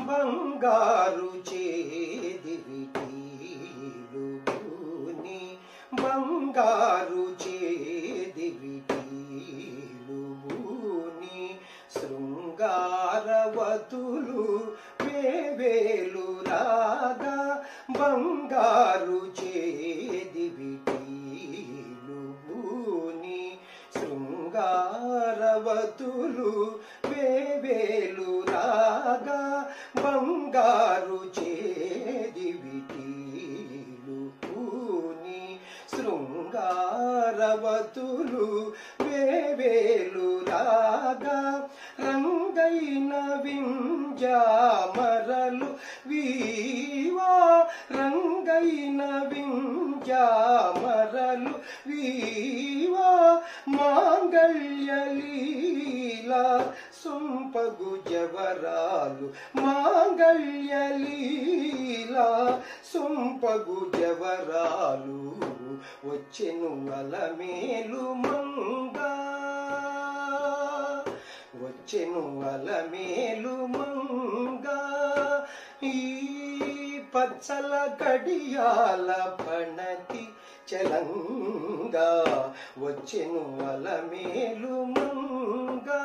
బంగారు చేదివిటీలుని బంగారు చేదివిటీలుని శృంగారవతులు వేవేలు రాగా బంగారు చేదివిటీలుని శృంగారవతులు వేవేలు రాగా బంగారు చేదివిటీలుని శృంగారవతులు వేవేలు రాగా రంగైన వింజామరలు వీవా రంగైన వింజామరలు వీవా మాంగళ్యలీలా సొంపగు జవరాలు మాంగళ్యలీలా సొంపగు జవరాలు వచ్చెను అలమేలు మంగా వచ్చెను అలమేలు మంగా ఈ పచ్చల కడియాల పణతి చలంగా వచ్చెను అలమేలు మంగా.